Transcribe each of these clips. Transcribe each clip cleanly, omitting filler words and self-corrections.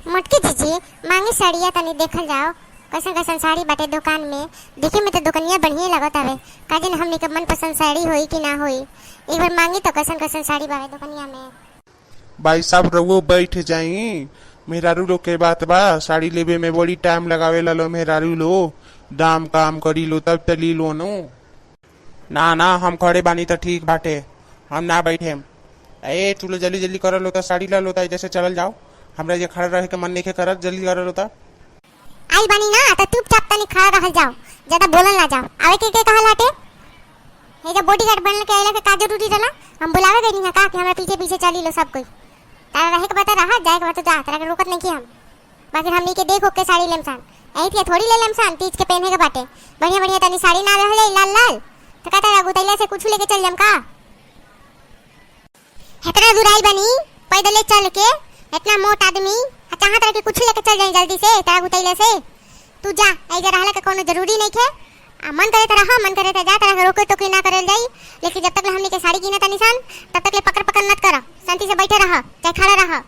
मोटकी जीजी मांगी साड़िया तनी देखल जाओ कैसन कैसन साड़ी बाटे दुकान में। देखे में तो दुकनिया बढ़िया लगत हवे, का जाने हमनी के मन पसंद साड़ी होई कि ना होई। एक बार मांगी तो कैसन कैसन साड़ी बावे दुकनिया में। भाई साहब रउओ बैठ जाई, मेहरारू लोग के बात बा, साड़ी लेवे में बड़ी टाइम लगावे लो मेहरारू लो, दाम काम करी लो तब तली लो नो। ना ना हम खड़े बानी तो ठीक बाटे, हम ना बैठे। ए तू लो जल्दी जल्दी कर लो तो साड़ी ला लो तो जैसे चल जाओ, हमरा ये खड़ा रहे के मन नहीं करत, जल्दी कर लो तो। आई बानी ना तो चुपचाप तनी खड़ा रह जाओ, ज्यादा बोलल ना जाओ। आवे के कहल हटे हे जे बॉडीगार्ड बनल के आइला के का जरूरी रहला। हम बुलावे गई नहीं का कि हमरा पीछे पीछे चली लो सब कोई। तारा रहे के बता रहा, जाए के बता जा, तारा के रोकत नहीं की हम। बाकी हमनी के देखो के साड़ी लेमसान ऐ थी थोड़ी ले लेमसान, तीज के पहने के बाटे बढ़िया बढ़िया तनी साड़ी ना रह जाई लाल लाल तो कहता रहा गुतैला से कुछ लेके चल जम का। हेतना दूर आई बनी पैदल चल के, इतना मोट आदमी चाहत रहे कि कुछ लेके चल जाए जल्दी से तारा गुतैला से। तू जा ऐजा रहला के कोनो जरूरी नहीं खे। मन करे त रहा, मन करे त जा, तारा रोके तो की ना करल जाई। लेकिन जब तक ले हमनी के साड़ी कीना त निशान तब तक ले पकड़ पकड़ मत कर, शांति से बैठे रह चाहे खड़ा रह।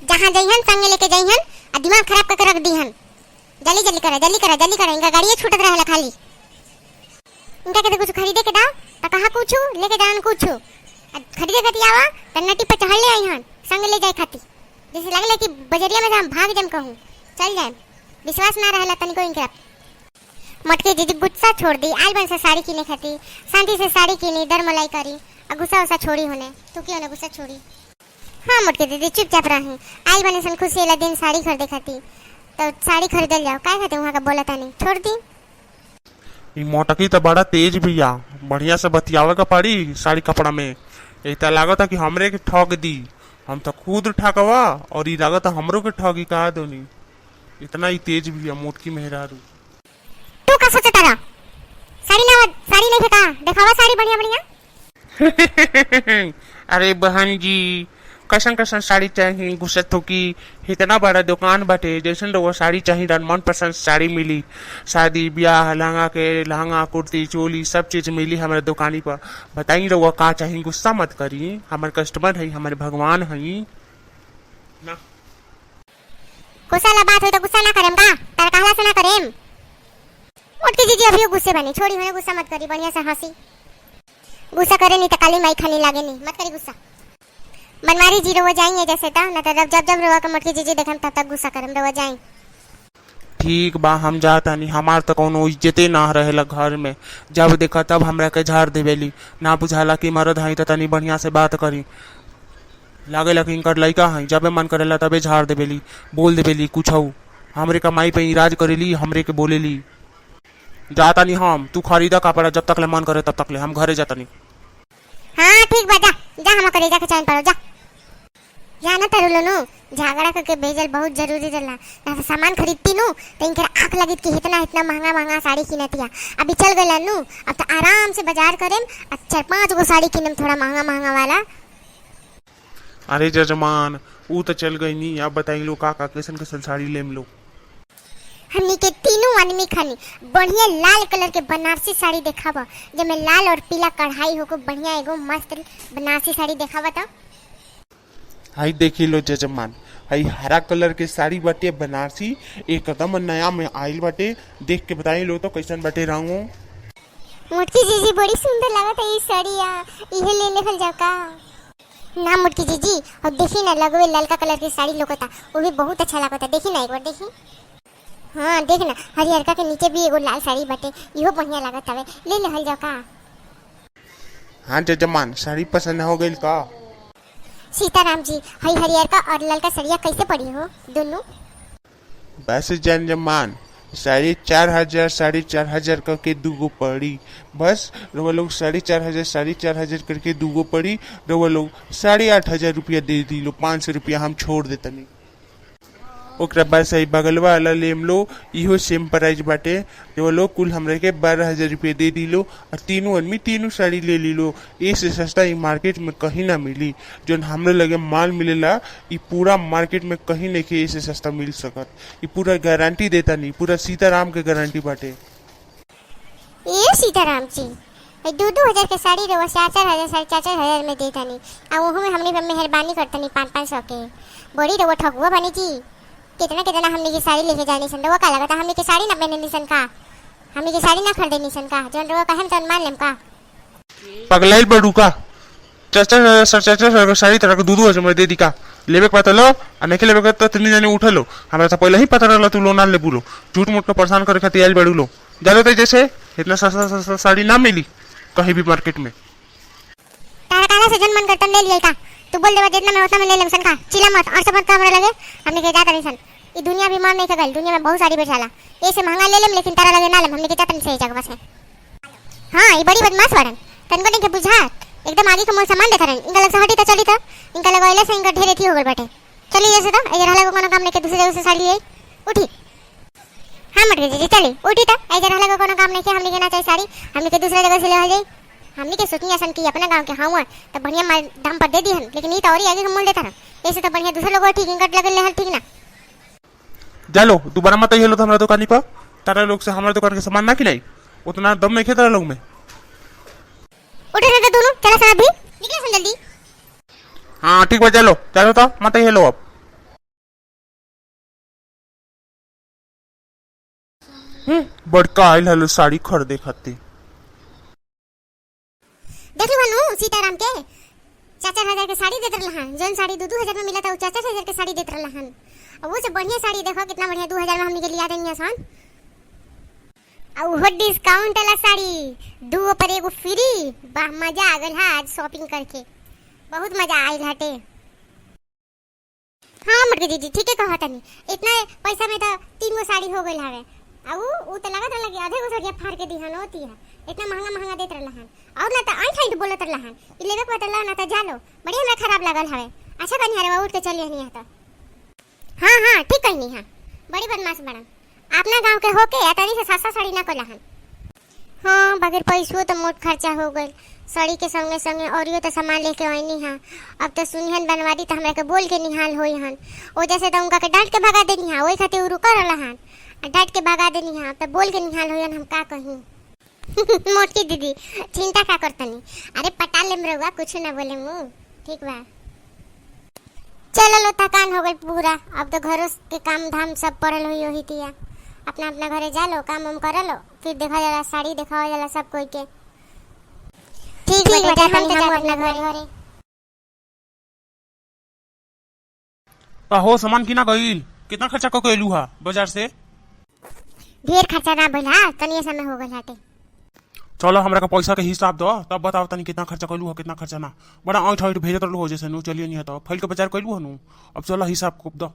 जहां जइहन संगे लेके जइहन आ दिमाग खराब करके रख दीहन। जल्दी जल्दी करे जल्दी करे जल्दी करे, इनका गाड़ियां छूटत रहेला खाली। इनका के कुछ खरीदे के दा त कहा कुछ लेके जान कुछ खरीदे के आवा त नटी पे चढ़ ले आइहन संग ले जाए खाती। जैसे लगले कि बजरिया में हम भाग जम कहूं चल जाए, विश्वास ना रहला तनिको इनका। मटके जीजी गुस्सा छोड़ दी, आज बन से साड़ी किने खाती, शांति से साड़ी किनी, दर मलाई करी और गुस्सा उसा छोड़ी होने। तू क्यों ना गुस्सा छोड़ी। हाँ मटके दीदी चुपचाप रही, आज बने सन खुशी वाला दिन साड़ी खरीदे खाती तो साड़ी खरीदल जाओ, काय खाते वहां का बोला था नहीं छोड़ दी। ई मोटकी तो बड़ा तेज भैया, बढ़िया से बतियावे का पड़ी साड़ी कपड़ा में। ऐसा लागत कि हमरे के ठग दी, हम तो खुद ठगवा और ई लागत हमरो के ठगी का दोनी। इतना ही तेज भैया मोटकी मेहरारू। तू का सोचता रहा साड़ी नहीं फेंका, दिखावा साड़ी बढ़िया बढ़िया। अरे बहन जी कैसन कैसन साड़ी चाहिए घुसत हो कि इतना बड़ा दुकान बाटे, जैसन लोग साड़ी चाहिए मन पसंद साड़ी मिली। शादी ब्याह लहंगा कुर्ती चोली सब चीज मिली हमारे दुकानी पर। बताइए लोग का चाहिए, गुस्सा मत करी, हमारे कस्टमर है, हमारे भगवान है ना। गुस्सा ला बात हो तो गुस्सा ना करेम का, तार कहला से ना करेम। मोटकी जीजी अभी गुस्से बनी, छोड़ी होने गुस्सा मत करी, बढ़िया से हंसी। गुस्सा करे नहीं तो काली माई खानी लागे नहीं, मत करी गुस्सा। बनवारी जी रवा जाएंगे जैसे ता ना तो जब जब रवा के मोटकी जीजी देखम तब तक गुस्सा करम रवा जाएं। ठीक बा हम जाता नहीं, हमार तो कोनो इज्जते ना रहेला घर में, जब देखा तब हमरा के झाड़ देवेली। ना बुझाला कि मरद हई तो तनी बढ़िया से बात करी, लागेला कि इनकर लइका हई, जबे मन करेला तबे झाड़ देवेली, बोल देवेली कुछ हमरे कमाई पे इराज करेली, हमरे के बोलेली। जाता नहीं हम, तू खरीदा कपड़ा जब तक ले मन करे तब तक ले, हम घरे जाता नहीं। हाँ ठीक बा, जा जा हम करे जा के चैन पड़ो जा। जाना तरुलो नु झगड़ा करके भेजल बहुत जरूरी रहला, ना सामान खरीदती नु तो इनके आंख लगित कि इतना इतना महंगा महंगा साड़ी किनतिया। अभी चल गइला नु, अब तो आराम से बाजार करेम, 4-5 गो साड़ी किनम थोड़ा महंगा महंगा वाला। अरे जजमान ऊ तो चल गई नहीं, अब बताई लो का कैसन कैसन साड़ी लेम लो। हमनी के तीनों आदमी खानी बढ़िया लाल कलर के बनारसी साड़ी देखावा, जेमे लाल और पीला कढ़ाई होको बढ़िया एगो मस्त बनारसी साड़ी देखावा। तो हाई देखी लो जजमान, हाई हरा कलर के साड़ी बाटे बनारसी, एकदम नया में आइल बाटे, देख के बताई लो तो कैसन बाटे रंगो। मोटकी जीजी बड़ी सुंदर लागत है ये साड़िया, इहे ले लेवल जाओ का ना मोटकी जीजी। और देखी ना लगवे ललका कलर की साड़ी लोकता, वो भी बहुत अच्छा लागता, देखी ना एक बार देखी। हाँ देख ना हरिहरका के नीचे भी एगो लाल साड़ी बाटे, इहो बढ़िया लागत हवे, ले लेवल जाओ का। हाँ जजमान साड़ी पसंद हो गई का। सीताराम जी हई हरिहरका और ललका साड़िया कैसे पड़ी हो दोनों। बस जजमान 4,500 करके दूगो पड़ी, बस रउआ लोग 4,500 करके दूगो पड़ी, रउआ लोग 8,500 रुपया दे दी लो, 500 रुपया हम छोड़ देतनी। ओकरा बाद सही बगलवा वाला लेम लो, इहो सेम प्राइस बाटे, रउआ लोग कुल हमरे के 12,000 रुपया दे दी लो और तीनों आदमी तीनों साड़ी ले ली लो। इससे सस्ता ई मार्केट में कहीं ना मिली, जो हमरे लगे माल मिलेला ई पूरा मार्केट में कहीं नहीं के इससे सस्ता मिल सकत। ई पूरा गारंटी देता नहीं, पूरा सीताराम के गारंटी बाटे। ए सीताराम जी 2-2 हजार के साड़ी रवा 4-4 हजार 4-4 हजार में देता नहीं, आ ओहो में हमने मेहरबानी करता नहीं 5-500 के, बड़ी रवा ठगुआ बनी जी। कितना कितना हमने की साड़ी लेके जानी सन रवा का लगता हमने की साड़ी ना पहने निसन का हमने की साड़ी ना खरीदे निसन का जौन रवा कहम तौन मान लेम का पगलाइल बड़ू का चाचा साड़ी तरह के दूधू है मैं दे दी का लेवे के पता लो आ नहीं लेवे के तो तीन जने उठलो हमरा तो पहले ही पता रहला तू लोन ले बुलो झूठ मूठ में परेशान करे खातिर आइल बड़ू लो जानो तो जैसे इतना सस्ता साड़ी ना मिली कहीं भी मार्केट में तारा काला से जन मन करतन ले लिया का तू बोल देवा जितना मैं उतना मैं ले लेम सन का चिल्ला मत और सब हमरा लगे हमने के जाता नहीं सन ये दुनिया भी मान नहीं सकल दुनिया में बहुत सारी बेचाला ये से महंगा ले लेम लेकिन तारा लगे ना लेम हमने के जाता नहीं सही जगह बस है हां ये बड़ी बदमाश वाड़न तनको नहीं के बुझा एकदम आगे का मोल सामान देता रहन इनका लग से हटी तो चली तो इनका लगवाइला से इनका ढेरे थी हो गल बैठे चली जैसे तो इधर हला को कोनो काम लेके दूसरी जगह से साड़ी आई उठी हां मत जी चली उठी तो इधर हला को कोनो काम नहीं के हमने के ना चाहिए साड़ी हमने के दूसरी जगह से ले आ जाई हमने के सोचनी असन की अपना गांव के हां तो बढ़िया माल दाम पर दे दी हन लेकिन ये तो और ही आगे का मोल देता रहा ऐसे तो बढ़िया दूसरे लोग ठीक इनकट लगे ले ठीक ना जालो दोबारा मत हेलो तो हमरा दुकानी पर तारा लोग से हमारे दुकान के सामान ना किनाई उतना दम नहीं खेता लोग में उठे से दोनों चला सा अभी निकल सुन जल्दी हाँ ठीक बा चलो चलो तो मत हेलो अब बड़का आइल हलो साड़ी खरीदे खातिर देख लो भानु सीताराम के 4,000 के साड़ी देत रहन जौन साड़ी 2,000 में मिला था 4,000 के साड़ी देत रहन अब वो से बढ़िया साड़ी देखो कितना बढ़िया 2,000 में हमने के लिया देनी आसान और वो डिस्काउंट वाला साड़ी दो पर एगो फ्री वाह मजा आ गल आज शॉपिंग करके बहुत मजा आइल हटे हां मर्ग दीदी ठीक है कहत नहीं इतना पैसा में तो 3 गो साड़ी हो गइल हवे आ वो तो लगत रहा कि आधे गो साड़ी फाड़ के दिहन होती है इतना महंगा महंगा देत रहन और ना तो आई फाइट बोलत रहन ई लेवे को बतला ना तो जालो बढ़िया हमरा खराब लागल हवे अच्छा कनी हरे उठ के चली हनी है तो हां ठीक कहनी हां बड़ी बदमाश बड़ा अपना गांव के होके या तनी से सस्ता साड़ी ना कोलहन हां बगैर पैसो तो मोट खर्चा हो गइल साड़ी के संगे संगे औरियो तो सामान लेके आईनी हां अब तो सुनिहन बनवादी तो हमरा के बोल के निहाल होई हन ओ जैसे तो उनका के डांट के भगा देनी हां ओई खातिर रुक रहलन डांट के भगा देनी हां तो बोल के निहाल होयन हम का कहीं मोटी दीदी चिंता का करतनी अरे पटा लेम रहुआ कुछ ना बोले मु ठीक बा चलो लो थकान हो गई पूरा अब तो घरों के काम धाम सब पड़ल हुई होई तिया अपना अपना घरे जा लो काम हम कर लो फिर देखा जाला साड़ी दिखावा जाला सब कोई के ठीक बेटा हम अपना घरे हो सामान किना गइल कितना खर्चा क के एलू हा बाजार से ढेर खर्चा ना भइल हा तनी समय हो गइल हाटे चलो हमरा का पैसा के हिसाब दो तब बताओ तनी कितना खर्चा कइलू हा कितना खर्चा ना बड़ा ऐठ ऐठ भेजत रहलू हो जैसे नु चलिए नहीं तो फाइल के बाजार कइलू हनु अब चलो हिसाब को दो